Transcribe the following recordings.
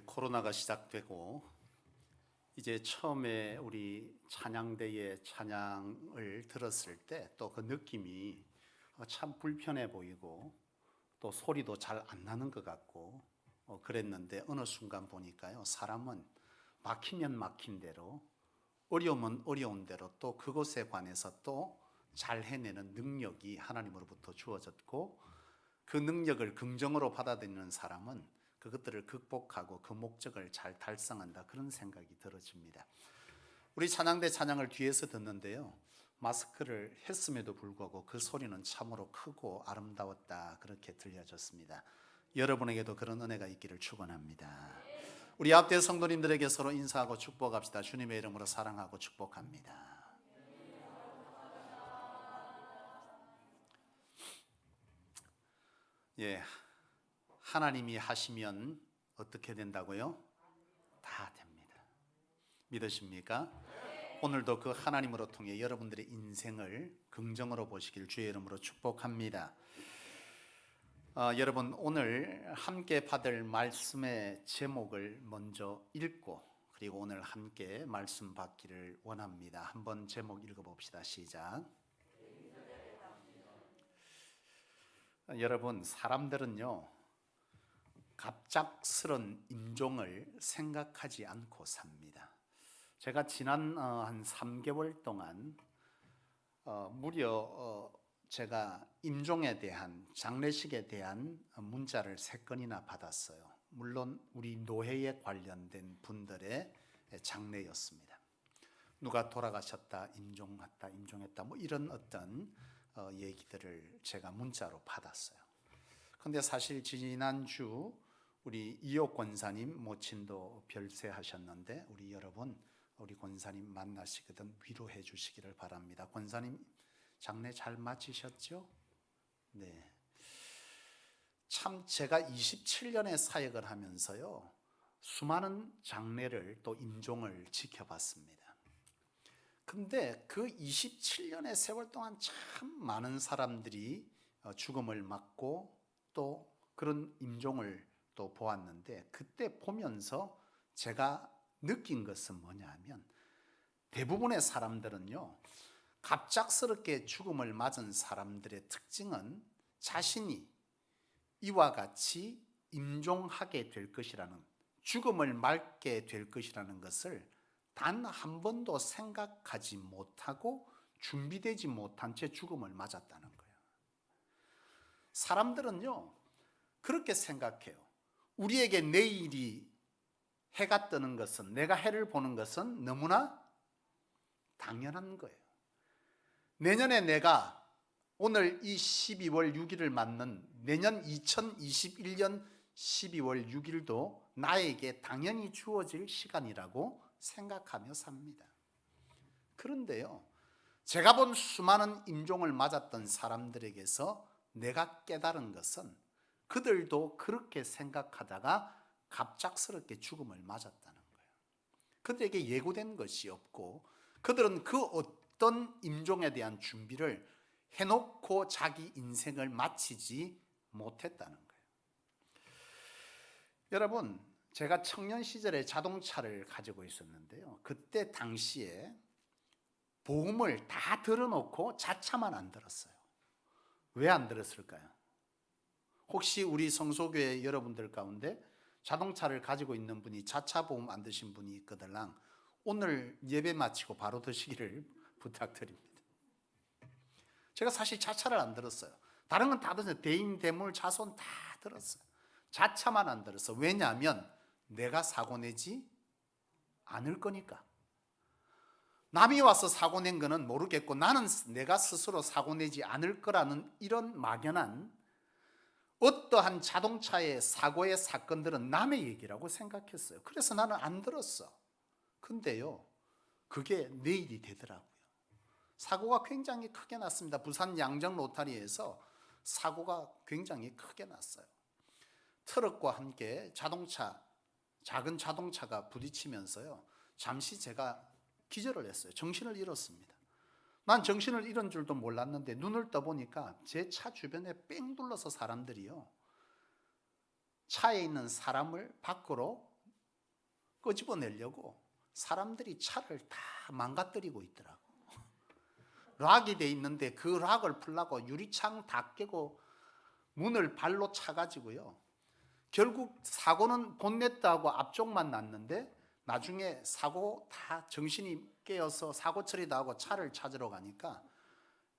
코로나가 시작되고 이제 처음에 우리 찬양대의 찬양을 들었을 때 또 그 느낌이 참 불편해 보이고 또 소리도 잘 안 나는 것 같고 그랬는데 어느 순간 보니까요, 사람은 막히면 막힌 대로, 어려우면 어려운 대로 또 그것에 관해서 또 잘 해내는 능력이 하나님으로부터 주어졌고, 그 능력을 긍정으로 받아들이는 사람은 그것들을 극복하고 그 목적을 잘 달성한다, 그런 생각이 들어집니다. 우리 찬양대 찬양을 뒤에서 듣는데요, 마스크를 했음에도 불구하고 그 소리는 참으로 크고 아름다웠다, 그렇게 들려졌습니다. 여러분에게도 그런 은혜가 있기를 축원합니다. 우리 앞뒤 성도님들에게 서로 인사하고 축복합시다. 주님의 이름으로 사랑하고 축복합니다. 예, 하나님이 하시면 어떻게 된다고요? 다 됩니다. 믿으십니까? 오늘도 그 하나님으로 통해 여러분들의 인생을 긍정으로 보시길 주의 이름으로 축복합니다. 여러분, 오늘 함께 받을 말씀의 제목을 먼저 읽고 그리고 오늘 함께 말씀 받기를 원합니다. 한번 제목 읽어봅시다. 시작. 여러분, 사람들은요, 갑작스런 임종을 생각하지 않고 삽니다. 제가 지난 한 3개월 동안 무려 제가 임종에 대한, 장례식에 대한 문자를 3건이나 받았어요. 물론 우리 노회에 관련된 분들의 장례였습니다. 누가 돌아가셨다, 임종했다, 임종했다, 뭐 이런 어떤 얘기들을 제가 문자로 받았어요. 근데 사실 지난주 우리 이옥 권사님 모친도 별세하셨는데, 우리 여러분, 우리 권사님 만나시거든 위로해 주시기를 바랍니다. 권사님 장례 잘 마치셨죠? 네. 참 제가 27년의 사역을 하면서요, 수많은 장례를 또 임종을 지켜봤습니다. 근데 그 27년의 세월 동안 참 많은 사람들이 죽음을 맞고 또 그런 임종을 또 보았는데, 그때 보면서 제가 느낀 것은 뭐냐면, 대부분의 사람들은요, 갑작스럽게 죽음을 맞은 사람들의 특징은 자신이 이와 같이 임종하게 될 것이라는, 죽음을 맞게 될 것이라는 것을 단 한 번도 생각하지 못하고 준비되지 못한 채 죽음을 맞았다는 거예요. 사람들은요, 그렇게 생각해요. 우리에게 내일이 해가 뜨는 것은, 내가 해를 보는 것은 너무나 당연한 거예요. 내년에 내가 오늘 이 12월 6일을 맞는 내년 2021년 12월 6일도 나에게 당연히 주어질 시간이라고 생각하며 삽니다. 그런데요, 제가 본 수많은 임종을 맞았던 사람들에게서 내가 깨달은 것은, 그들도 그렇게 생각하다가 갑작스럽게 죽음을 맞았다는 거예요. 그들에게 예고된 것이 없고, 그들은 그 어떤 임종에 대한 준비를 해놓고 자기 인생을 마치지 못했다는 거예요. 여러분, 제가 청년 시절에 자동차를 가지고 있었는데요, 그때 당시에 보험을 다 들어놓고 자차만 안 들었어요. 왜 안 들었을까요? 혹시 우리 성소교회 여러분들 가운데 자동차를 가지고 있는 분이 자차 보험 안 드신 분이 있거들랑 오늘 예배 마치고 바로 드시기를 부탁드립니다. 제가 사실 자차를 안 들었어요. 다른 건 다 들었어요. 대인, 대물, 자손 다 들었어요. 자차만 안 들었어. 왜냐하면 내가 사고 내지 않을 거니까. 남이 와서 사고 낸 거는 모르겠고 나는 내가 스스로 사고 내지 않을 거라는 이런 막연한, 어떠한 자동차의 사고의 사건들은 남의 얘기라고 생각했어요. 그래서 나는 안 들었어. 근데요, 그게 내일이 되더라고요. 사고가 굉장히 크게 났습니다. 부산 양정 로타리에서 사고가 굉장히 크게 났어요. 트럭과 함께 자동차, 작은 자동차가 부딪히면서요, 잠시 제가 기절을 했어요. 정신을 잃었습니다. 난 정신을 잃은 줄도 몰랐는데 눈을 떠보니까 제 차 주변에 뺑 둘러서 사람들이요, 차에 있는 사람을 밖으로 끄집어내려고 사람들이 차를 다 망가뜨리고 있더라고. 락이 돼 있는데 그 락을 풀려고 유리창 다 깨고 문을 발로 차가지고요. 결국 사고는 본네트하고 앞쪽만 났는데 나중에 사고 다 정신이 깨어서 사고 처리 다 하고 차를 찾으러 가니까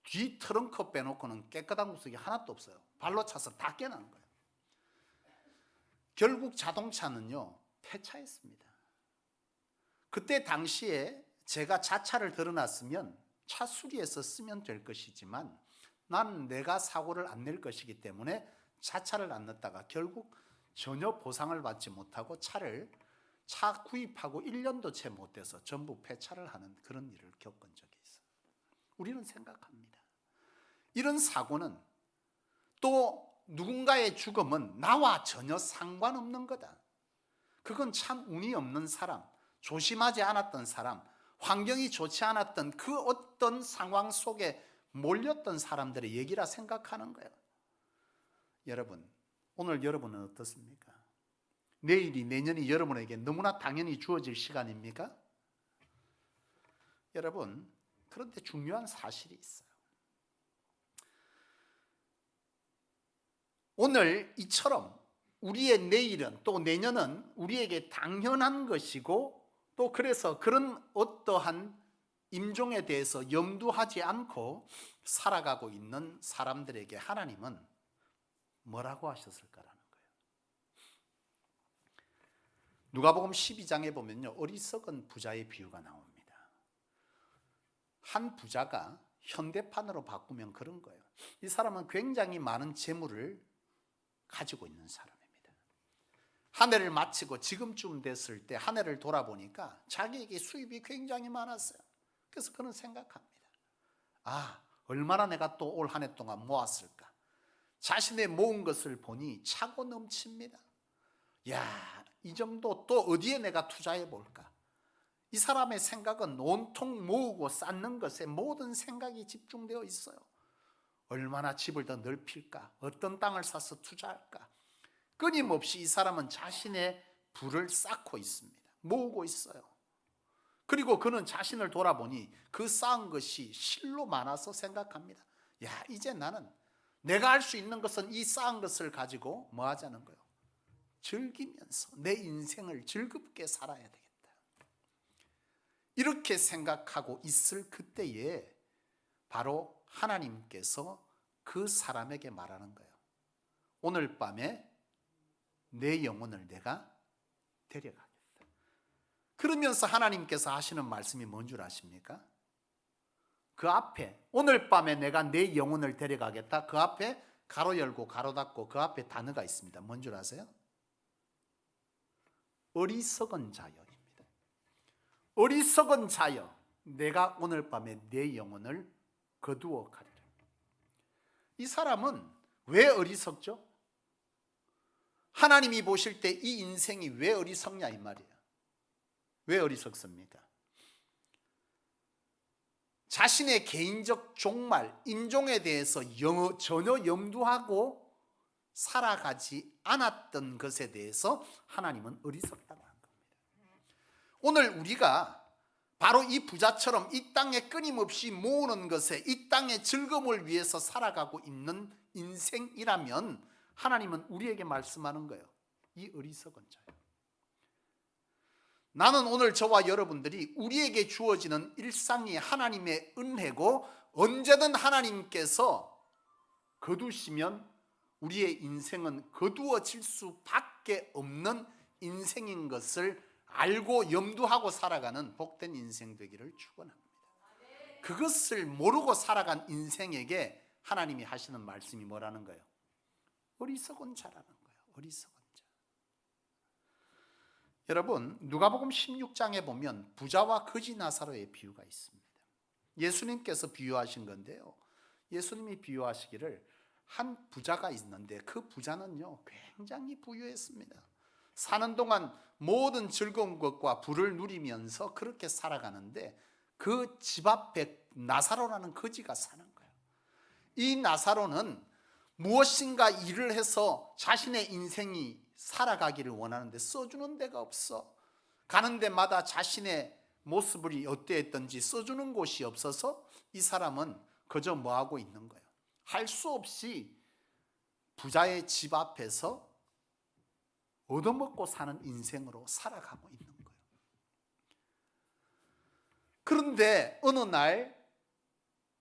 뒤 트렁크 빼놓고는 깨끗한 구석이 하나도 없어요. 발로 차서 다 깨난 거예요. 결국 자동차는요 폐차했습니다. 그때 당시에 제가 자차를 들어놨으면 차 수리해서 쓰면 될 것이지만 난 내가 사고를 안 낼 것이기 때문에 자차를 안 넣었다가 결국 전혀 보상을 받지 못하고 차 구입하고 1년도 채 못 돼서 전부 폐차를 하는 그런 일을 겪은 적이 있어요. 우리는 생각합니다. 이런 사고는 또 누군가의 죽음은 나와 전혀 상관없는 거다. 그건 참 운이 없는 사람, 조심하지 않았던 사람, 환경이 좋지 않았던 그 어떤 상황 속에 몰렸던 사람들의 얘기라 생각하는 거예요. 여러분, 오늘 여러분은 어떻습니까? 내일이 내년이 여러분에게 너무나 당연히 주어질 시간입니까? 여러분, 그런데 중요한 사실이 있어요. 오늘 이처럼 우리의 내일은 또 내년은 우리에게 당연한 것이고 또 그래서 그런 어떠한 임종에 대해서 염두하지 않고 살아가고 있는 사람들에게 하나님은 뭐라고 하셨을까라는 거예요. 누가복음 12장에 보면요, 어리석은 부자의 비유가 나옵니다. 한 부자가 현대판으로 바꾸면 그런 거예요. 이 사람은 굉장히 많은 재물을 가지고 있는 사람입니다. 한 해를 마치고 지금쯤 됐을 때 한 해를 돌아보니까 자기에게 수입이 굉장히 많았어요. 그래서 그는 생각합니다. 얼마나 내가 또 올 한 해 동안 모았을까. 자신의 모은 것을 보니 차고 넘칩니다. 이 정도 또 어디에 내가 투자해 볼까. 이 사람의 생각은 온통 모으고 쌓는 것에 모든 생각이 집중되어 있어요. 얼마나 집을 더 넓힐까, 어떤 땅을 사서 투자할까. 끊임없이 이 사람은 자신의 부를 쌓고 있습니다. 모으고 있어요. 그리고 그는 자신을 돌아보니 그 쌓은 것이 실로 많아서 생각합니다. 이제 나는 내가 할 수 있는 것은 이 쌓은 것을 가지고 뭐 하자는 거예요? 즐기면서 내 인생을 즐겁게 살아야 되겠다. 이렇게 생각하고 있을 그때에 바로 하나님께서 그 사람에게 말하는 거예요. 오늘 밤에 내 영혼을 내가 데려가겠다. 그러면서 하나님께서 하시는 말씀이 뭔 줄 아십니까? 그 앞에 오늘 밤에 내가 내 영혼을 데려가겠다. 그 앞에 가로 열고 가로 닫고 그 앞에 단어가 있습니다. 뭔 줄 아세요? 어리석은 자여입니다. 어리석은 자여, 내가 오늘 밤에 내 영혼을 거두어 가리라. 이 사람은 왜 어리석죠? 하나님이 보실 때 이 인생이 왜 어리석냐 이 말이에요. 왜 어리석습니까? 자신의 개인적 종말, 인종에 대해서 전혀 염두하고 살아가지 않았던 것에 대해서 하나님은 어리석다고 한 겁니다. 오늘 우리가 바로 이 부자처럼 이 땅에 끊임없이 모으는 것에 이 땅의 즐거움을 위해서 살아가고 있는 인생이라면 하나님은 우리에게 말씀하는 거예요. 이 어리석은 자요. 나는 오늘 저와 여러분들이 우리에게 주어지는 일상이 하나님의 은혜고 언제든 하나님께서 거두시면 우리의 인생은 거두어질 수밖에 없는 인생인 것을 알고 염두하고 살아가는 복된 인생 되기를 축원합니다. 그것을 모르고 살아간 인생에게 하나님이 하시는 말씀이 뭐라는 거예요? 어리석은 자라는 거예요. 어리석은 자. 여러분, 누가복음 16장에 보면 부자와 거지 나사로의 비유가 있습니다. 예수님께서 비유하신 건데요, 예수님이 비유하시기를 한 부자가 있는데 그 부자는요 굉장히 부유했습니다. 사는 동안 모든 즐거운 것과 부를 누리면서 그렇게 살아가는데 그 집 앞에 나사로라는 거지가 사는 거예요. 이 나사로는 무엇인가 일을 해서 자신의 인생이 살아가기를 원하는데 써주는 데가 없어. 가는 데마다 자신의 모습이 어떠했던지 써주는 곳이 없어서 이 사람은 그저 뭐하고 있는 거예요? 할 수 없이 부자의 집 앞에서 얻어먹고 사는 인생으로 살아가고 있는 거예요. 그런데 어느 날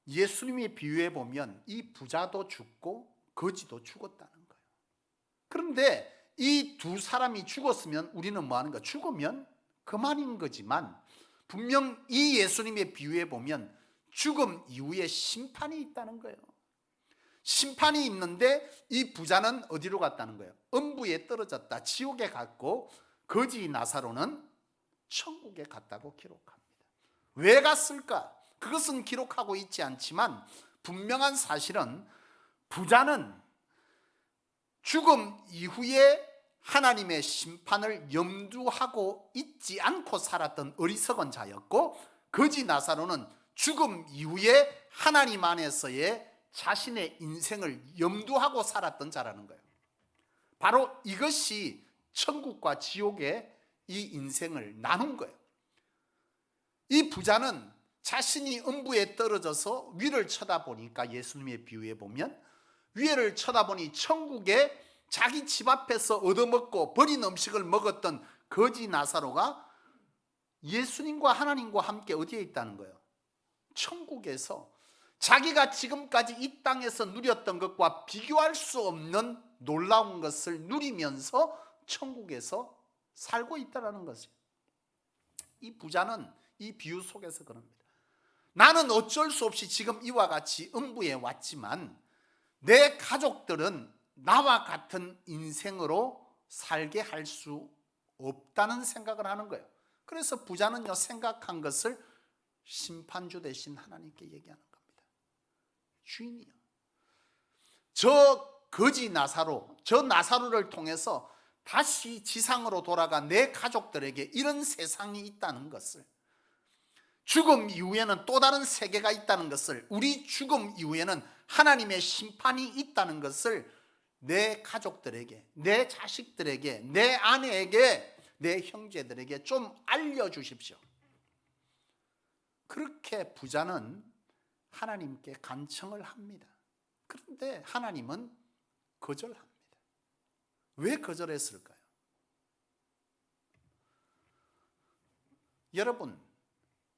예수님이 비유해 보면 이 부자도 죽고 거지도 죽었다는 거예요. 그런데 이 두 사람이 죽었으면 우리는 뭐 하는 거야? 죽으면 그만인 거지만 분명 이 예수님의 비유해 보면 죽음 이후에 심판이 있다는 거예요. 심판이 있는데 이 부자는 어디로 갔다는 거예요? 음부에 떨어졌다, 지옥에 갔고 거지 나사로는 천국에 갔다고 기록합니다. 왜 갔을까? 그것은 기록하고 있지 않지만 분명한 사실은 부자는 죽음 이후에 하나님의 심판을 염두하고 있지 않고 살았던 어리석은 자였고, 거지 나사로는 죽음 이후에 하나님 안에서의 자신의 인생을 염두하고 살았던 자라는 거예요. 바로 이것이 천국과 지옥의 이 인생을 나눈 거예요. 이 부자는 자신이 음부에 떨어져서 위를 쳐다보니까, 예수님의 비유에 보면 위를 쳐다보니 천국에 자기 집 앞에서 얻어먹고 버린 음식을 먹었던 거지 나사로가 예수님과 하나님과 함께 어디에 있다는 거예요? 천국에서 자기가 지금까지 이 땅에서 누렸던 것과 비교할 수 없는 놀라운 것을 누리면서 천국에서 살고 있다는 것이에요. 이 부자는 이 비유 속에서 그럽니다. 나는 어쩔 수 없이 지금 이와 같이 음부에 왔지만 내 가족들은 나와 같은 인생으로 살게 할 수 없다는 생각을 하는 거예요. 그래서 부자는요, 생각한 것을 심판주 되신 하나님께 얘기하는 겁니다. 주인이요, 저 거지 나사로, 저 나사로를 통해서 다시 지상으로 돌아가 내 가족들에게 이런 세상이 있다는 것을, 죽음 이후에는 또 다른 세계가 있다는 것을, 우리 죽음 이후에는 하나님의 심판이 있다는 것을 내 가족들에게, 내 자식들에게, 내 아내에게, 내 형제들에게 좀 알려주십시오. 그렇게 부자는 하나님께 간청을 합니다. 그런데 하나님은 거절합니다. 왜 거절했을까요? 여러분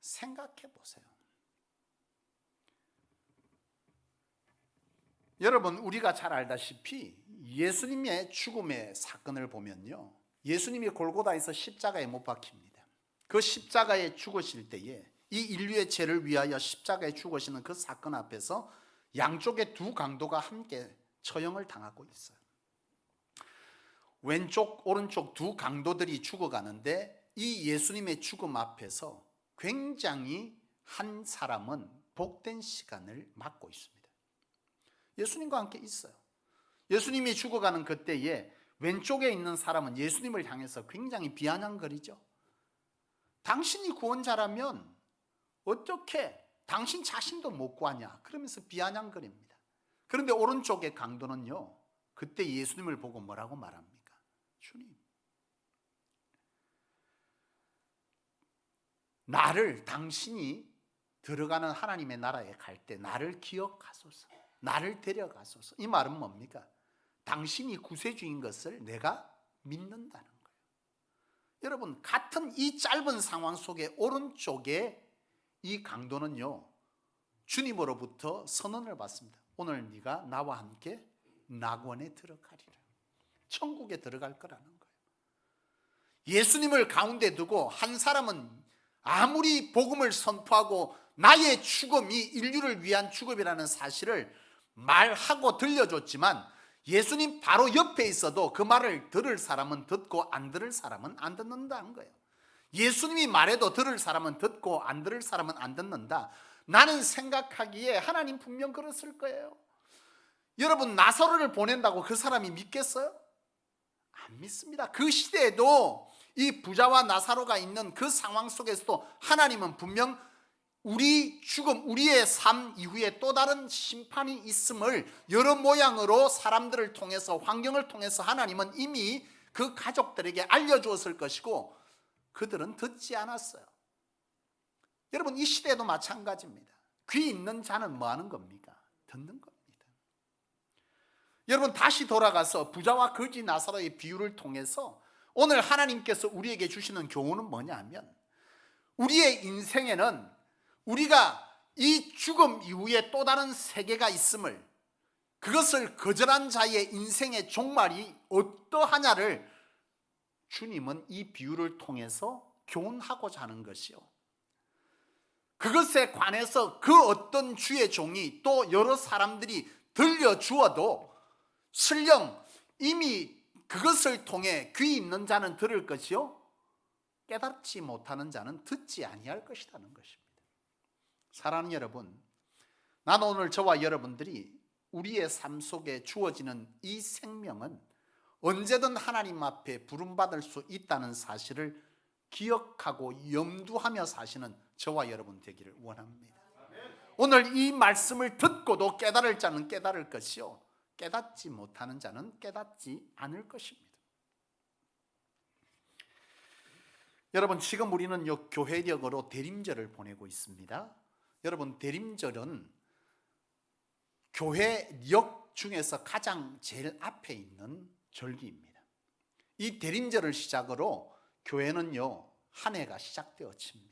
생각해 보세요. 여러분, 우리가 잘 알다시피 예수님의 죽음의 사건을 보면요, 예수님이 골고다에서 십자가에 못 박힙니다. 그 십자가에 죽으실 때에 이 인류의 죄를 위하여 십자가에 죽으시는 그 사건 앞에서 양쪽의 두 강도가 함께 처형을 당하고 있어요. 왼쪽 오른쪽 두 강도들이 죽어가는데 이 예수님의 죽음 앞에서 굉장히 한 사람은 복된 시간을 맞고 있습니다. 예수님과 함께 있어요. 예수님이 죽어가는 그때에 왼쪽에 있는 사람은 예수님을 향해서 굉장히 비아냥거리죠. 당신이 구원자라면 어떻게 당신 자신도 못 구하냐, 그러면서 비아냥거립니다. 그런데 오른쪽의 강도는요, 그때 예수님을 보고 뭐라고 말합니까? 주님, 나를, 당신이 들어가는 하나님의 나라에 갈 때 나를 기억하소서, 나를 데려가소서. 이 말은 뭡니까? 당신이 구세주인 것을 내가 믿는다는 거예요. 여러분, 같은 이 짧은 상황 속에 오른쪽에 이 강도는요, 주님으로부터 선언을 받습니다. 오늘 네가 나와 함께 낙원에 들어가리라, 천국에 들어갈 거라는 거예요. 예수님을 가운데 두고 한 사람은 아무리 복음을 선포하고 나의 죽음이 인류를 위한 죽음이라는 사실을 말하고 들려줬지만 예수님 바로 옆에 있어도 그 말을 들을 사람은 듣고 안 들을 사람은 안 듣는다는 거예요. 예수님이 말해도 들을 사람은 듣고 안 들을 사람은 안 듣는다. 나는 생각하기에 하나님 분명 그랬을 거예요. 여러분, 나사로를 보낸다고 그 사람이 믿겠어요? 안 믿습니다. 그 시대에도 이 부자와 나사로가 있는 그 상황 속에서도 하나님은 분명 우리 죽음, 우리의 삶 이후에 또 다른 심판이 있음을 여러 모양으로 사람들을 통해서, 환경을 통해서 하나님은 이미 그 가족들에게 알려주었을 것이고, 그들은 듣지 않았어요. 여러분, 이 시대도 마찬가지입니다. 귀 있는 자는 뭐 하는 겁니까? 듣는 겁니다. 여러분, 다시 돌아가서 부자와 거지 나사로의 비유를 통해서 오늘 하나님께서 우리에게 주시는 교훈은 뭐냐면, 우리의 인생에는 우리가 이 죽음 이후에 또 다른 세계가 있음을, 그것을 거절한 자의 인생의 종말이 어떠하냐를 주님은 이 비유를 통해서 교훈하고자 하는 것이요, 그것에 관해서 그 어떤 주의 종이 또 여러 사람들이 들려주어도 설령 이미 그것을 통해 귀 있는 자는 들을 것이요 깨닫지 못하는 자는 듣지 아니할 것이라는 것입니다. 사랑하는 여러분, 나는 오늘 저와 여러분들이 우리의 삶 속에 주어지는 이 생명은 언제든 하나님 앞에 부름받을 수 있다는 사실을 기억하고 염두하며 사시는 저와 여러분 되기를 원합니다. 오늘 이 말씀을 듣고도 깨달을 자는 깨달을 것이요, 깨닫지 못하는 자는 깨닫지 않을 것입니다. 여러분, 지금 우리는 교회력으로 대림절을 보내고 있습니다. 여러분, 대림절은 교회력 중에서 가장 제일 앞에 있는 절기입니다. 이 대림절을 시작으로 교회는요, 한 해가 시작되어집니다.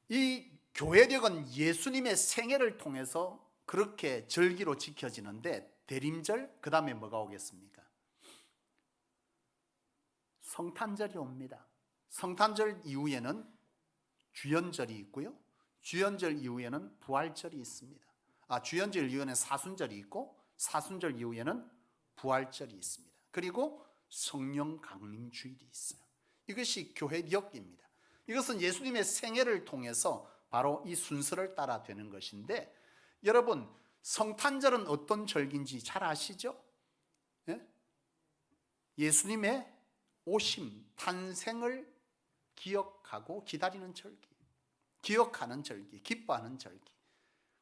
이 교회력은 예수님의 생애를 통해서 그렇게 절기로 지켜지는데, 대림절, 그 다음에 뭐가 오겠습니까? 성탄절이 옵니다. 성탄절 이후에는 주연절이 있고요, 주연절 이후에는 부활절이 있습니다. 주연절 이후에는 사순절이 있고, 사순절 이후에는 부활절이 있습니다. 그리고 성령 강림 주일이 있어요. 이것이 교회력입니다. 이것은 예수님의 생애를 통해서 바로 이 순서를 따라 되는 것인데, 여러분, 성탄절은 어떤 절기인지 잘 아시죠? 예? 예수님의 오심, 탄생을 기억하고 기다리는 절기, 기억하는 절기, 기뻐하는 절기.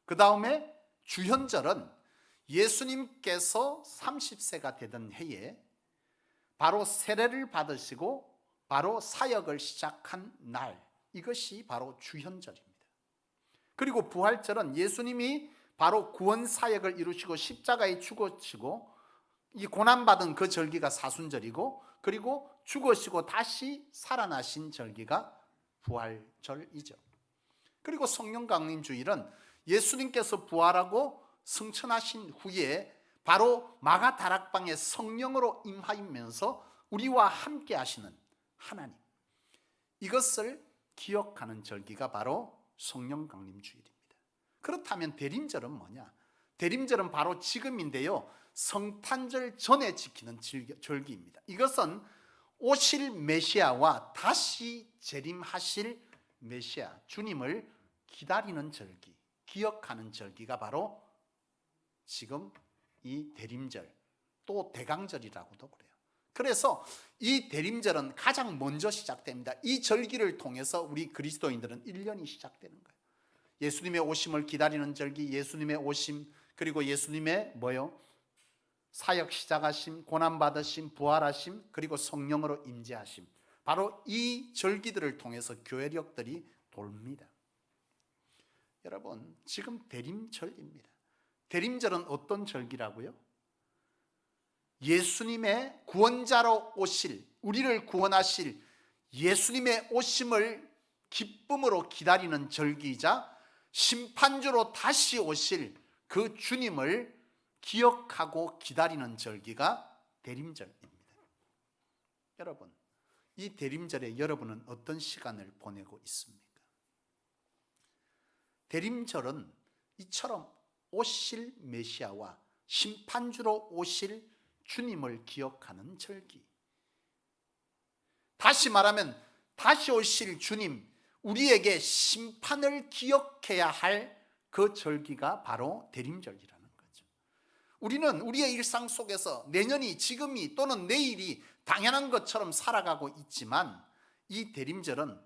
그 다음에 주현절은 예수님께서 30세가 되던 해에 바로 세례를 받으시고 바로 사역을 시작한 날, 이것이 바로 주현절입니다. 그리고 부활절은 예수님이 바로 구원 사역을 이루시고 십자가에 죽으시고 이 고난받은 그 절기가 사순절이고, 그리고 죽으시고 다시 살아나신 절기가 부활절이죠. 그리고 성령 강림 주일은 예수님께서 부활하고 승천하신 후에 바로 마가 다락방에 성령으로 임하면서 우리와 함께 하시는 하나님, 이것을 기억하는 절기가 바로 성령 강림 주일입니다. 그렇다면 대림절은 뭐냐? 대림절은 바로 지금인데요, 성탄절 전에 지키는 절기입니다. 이것은 오실 메시아와 다시 재림하실 메시아 주님을 기다리는 절기, 기억하는 절기가 바로 지금 이 대림절, 또 대강절이라고도 그래요. 그래서 이 대림절은 가장 먼저 시작됩니다. 이 절기를 통해서 우리 그리스도인들은 1년이 시작되는 거예요. 예수님의 오심을 기다리는 절기, 예수님의 오심, 그리고 예수님의 사역 시작하심, 고난받으심, 부활하심, 그리고 성령으로 임재하심, 바로 이 절기들을 통해서 교회력들이 돕니다. 여러분, 지금 대림절입니다. 대림절은 어떤 절기라고요? 예수님의 구원자로 오실, 우리를 구원하실 예수님의 오심을 기쁨으로 기다리는 절기이자 심판주로 다시 오실 그 주님을 기억하고 기다리는 절기가 대림절입니다. 여러분, 이 대림절에 여러분은 어떤 시간을 보내고 있습니까? 대림절은 이처럼 오실 메시아와 심판주로 오실 주님을 기억하는 절기. 다시 말하면 다시 오실 주님, 우리에게 심판을 기억해야 할 그 절기가 바로 대림절이라는 거죠. 우리는 우리의 일상 속에서 내년이, 지금이 또는 내일이 당연한 것처럼 살아가고 있지만, 이 대림절은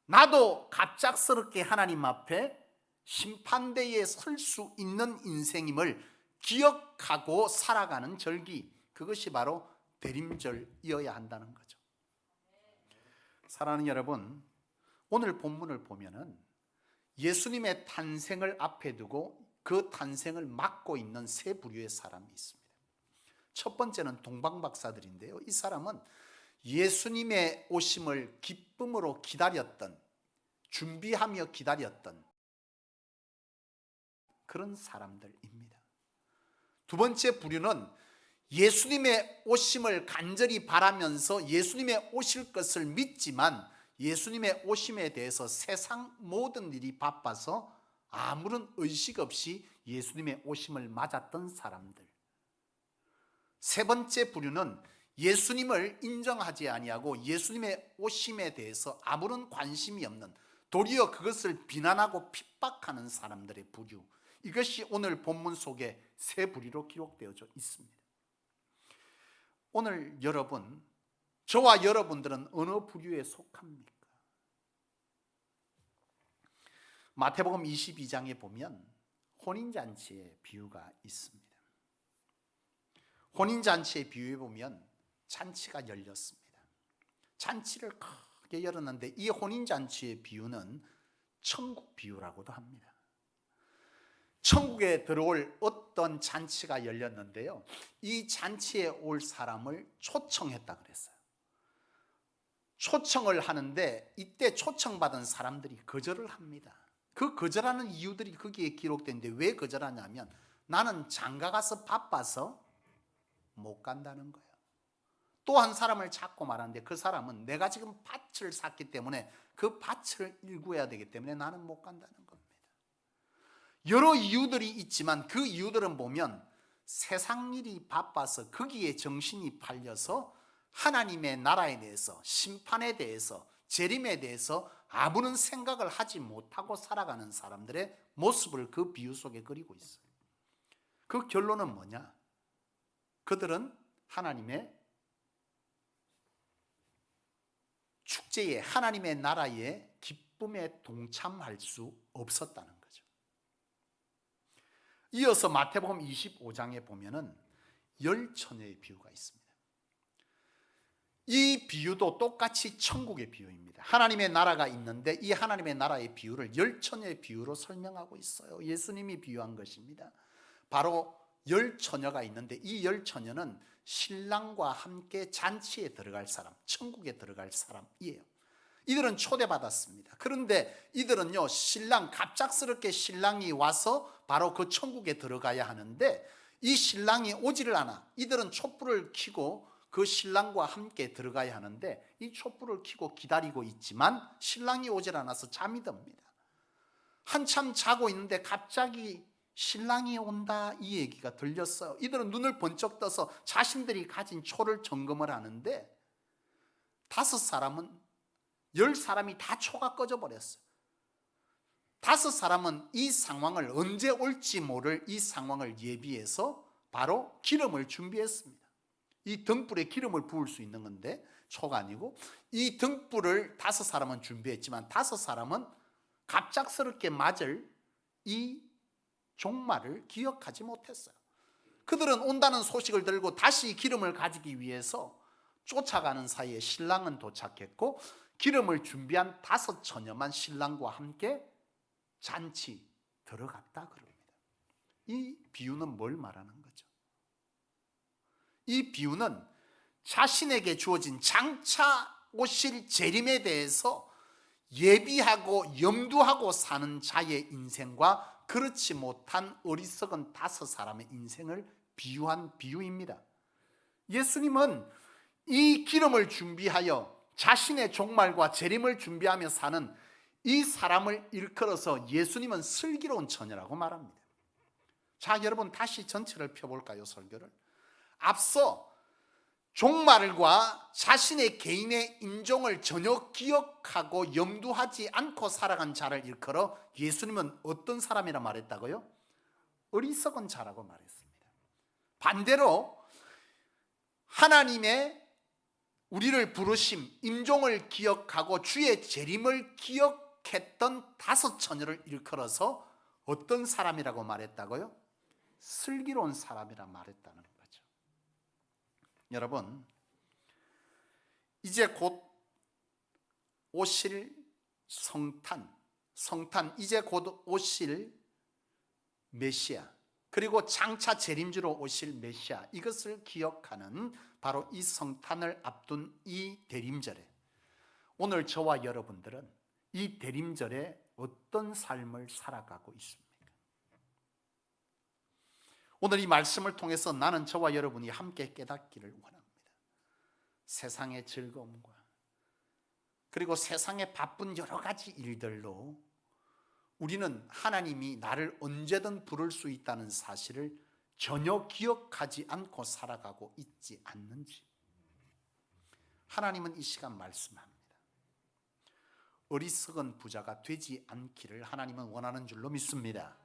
나도 갑작스럽게 하나님 앞에 심판대에 설 수 있는 인생임을 기억하고 살아가는 절기, 그것이 바로 대림절이어야 한다는 거죠. 사랑하는 여러분, 오늘 본문을 보면은 예수님의 탄생을 앞에 두고 그 탄생을 막고 있는 세 부류의 사람이 있습니다. 첫 번째는 동방박사들인데요. 이 사람은 예수님의 오심을 기쁨으로 기다렸던, 준비하며 기다렸던 그런 사람들입니다. 두 번째 부류는 예수님의 오심을 간절히 바라면서 예수님의 오실 것을 믿지만 예수님의 오심에 대해서 세상 모든 일이 바빠서 아무런 의식 없이 예수님의 오심을 맞았던 사람들. 세 번째 부류는 예수님을 인정하지 아니하고 예수님의 오심에 대해서 아무런 관심이 없는, 도리어 그것을 비난하고 핍박하는 사람들의 부류. 이것이 오늘 본문 속에 세 부류로 기록되어져 있습니다. 오늘 여러분, 저와 여러분들은 어느 부류에 속합니까? 마태복음 22장에 보면 혼인잔치의 비유가 있습니다. 혼인잔치의 비유에 보면 잔치가 열렸습니다. 잔치를 크게 열었는데 이 혼인잔치의 비유는 천국 비유라고도 합니다. 천국에 들어올 어떤 잔치가 열렸는데요, 이 잔치에 올 사람을 초청했다 그랬어요. 초청을 하는데 이때 초청받은 사람들이 거절을 합니다. 그 거절하는 이유들이 거기에 기록되는데 왜 거절하냐면 나는 장가 가서 바빠서 못 간다는 거예요. 또 한 사람을 찾고 말하는데 그 사람은 내가 지금 밭을 샀기 때문에 그 밭을 일구어야 되기 때문에 나는 못 간다는 겁니다. 여러 이유들이 있지만 그 이유들은 보면 세상 일이 바빠서 거기에 정신이 팔려서 하나님의 나라에 대해서, 심판에 대해서, 재림에 대해서 아무런 생각을 하지 못하고 살아가는 사람들의 모습을 그 비유 속에 그리고 있어요. 그 결론은 뭐냐? 그들은 하나님의 축제에, 하나님의 나라의 기쁨에 동참할 수 없었다는 거죠. 이어서 마태복음 25장에 보면은 열 처녀의 비유가 있습니다. 이 비유도 똑같이 천국의 비유입니다. 하나님의 나라가 있는데 이 하나님의 나라의 비유를 열 처녀의 비유로 설명하고 있어요. 예수님이 비유한 것입니다. 바로 열 처녀가 있는데 이 열 처녀는 신랑과 함께 잔치에 들어갈 사람, 천국에 들어갈 사람이에요. 이들은 초대받았습니다. 그런데 이들은요, 갑작스럽게 신랑이 와서 바로 그 천국에 들어가야 하는데 이 신랑이 오지를 않아. 이들은 촛불을 켜고 그 신랑과 함께 들어가야 하는데 이 촛불을 켜고 기다리고 있지만 신랑이 오질 않아서 잠이 듭니다. 한참 자고 있는데 갑자기 신랑이 온다 이 얘기가 들렸어요. 이들은 눈을 번쩍 떠서 자신들이 가진 초를 점검을 하는데 5사람은 10사람이 다 초가 꺼져 버렸어요. 5사람은 이 상황을 언제 올지 모를 이 상황을 예비해서 바로 기름을 준비했습니다. 이 등불에 기름을 부을 수 있는 건데 초가 아니고 이 등불을 5사람은 준비했지만 5사람은 갑작스럽게 맞을 이 종말을 기억하지 못했어요. 그들은 온다는 소식을 들고 다시 기름을 가지기 위해서 쫓아가는 사이에 신랑은 도착했고 기름을 준비한 5 처녀만 신랑과 함께 잔치 들어갔다 그럽니다. 이 비유는 뭘 말하는 거죠? 이 비유는 자신에게 주어진 장차 오실 재림에 대해서 예비하고 염두하고 사는 자의 인생과 그렇지 못한 어리석은 5사람의 인생을 비유한 비유입니다. 예수님은 이 기름을 준비하여 자신의 종말과 재림을 준비하며 사는 이 사람을 일컬어서 예수님은 슬기로운 처녀라고 말합니다. 자, 여러분 다시 전체를 펴볼까요, 설교를? 앞서 종말과 자신의 개인의 인종을 전혀 기억하고 염두하지 않고 살아간 자를 일컬어 예수님은 어떤 사람이라 말했다고요? 어리석은 자라고 말했습니다. 반대로 하나님의 우리를 부르심, 임종을 기억하고 주의 재림을 기억했던 5 처녀를 일컬어서 어떤 사람이라고 말했다고요? 슬기로운 사람이라 말했다는 거죠. 여러분, 이제 곧 오실 성탄 이제 곧 오실 메시아, 그리고 장차 재림주로 오실 메시아, 이것을 기억하는 바로 이 성탄을 앞둔 이 대림절에 오늘 저와 여러분들은 이 대림절에 어떤 삶을 살아가고 있습니까? 오늘 이 말씀을 통해서 나는 저와 여러분이 함께 깨닫기를 원합니다. 세상의 즐거움과 그리고 세상의 바쁜 여러 가지 일들로 우리는 하나님이 나를 언제든 부를 수 있다는 사실을 전혀 기억하지 않고 살아가고 있지 않는지, 하나님은 이 시간 말씀합니다. 어리석은 부자가 되지 않기를 하나님은 원하는 줄로 믿습니다.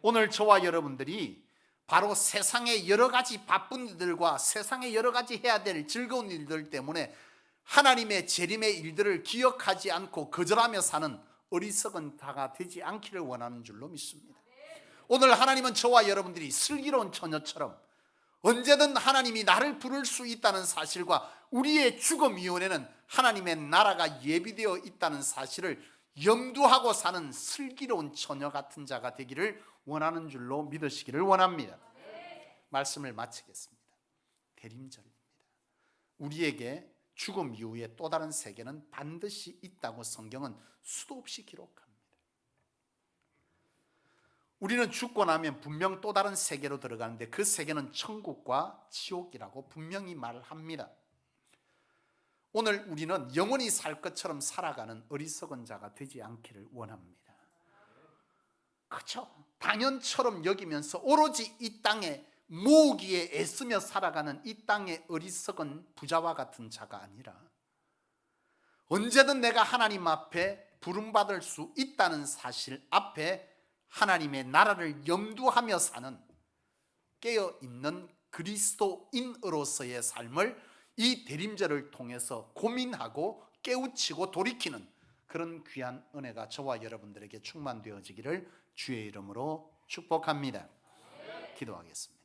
오늘 저와 여러분들이 바로 세상의 여러 가지 바쁜 일들과 세상의 여러 가지 해야 될 즐거운 일들 때문에 하나님의 재림의 일들을 기억하지 않고 거절하며 사는 어리석은 자가 되지 않기를 원하는 줄로 믿습니다. 오늘 하나님은 저와 여러분들이 슬기로운 처녀처럼 언제든 하나님이 나를 부를 수 있다는 사실과 우리의 죽음 이후에는 하나님의 나라가 예비되어 있다는 사실을 염두하고 사는 슬기로운 처녀 같은 자가 되기를 원하는 줄로 믿으시기를 원합니다. 말씀을 마치겠습니다. 대림절입니다. 우리에게 죽음 이후에 또 다른 세계는 반드시 있다고 성경은 수도 없이 기록합니다. 우리는 죽고 나면 분명 또 다른 세계로 들어가는데 그 세계는 천국과 지옥이라고 분명히 말합니다. 오늘 우리는 영원히 살 것처럼 살아가는 어리석은 자가 되지 않기를 원합니다. 그렇죠? 당연처럼 여기면서 오로지 이 땅에 모으기에 애쓰며 살아가는 이 땅의 어리석은 부자와 같은 자가 아니라 언제든 내가 하나님 앞에 부름받을 수 있다는 사실 앞에 하나님의 나라를 염두하며 사는 깨어있는 그리스도인으로서의 삶을 이 대림절을 통해서 고민하고 깨우치고 돌이키는 그런 귀한 은혜가 저와 여러분들에게 충만되어지기를 주의 이름으로 축복합니다. 기도하겠습니다.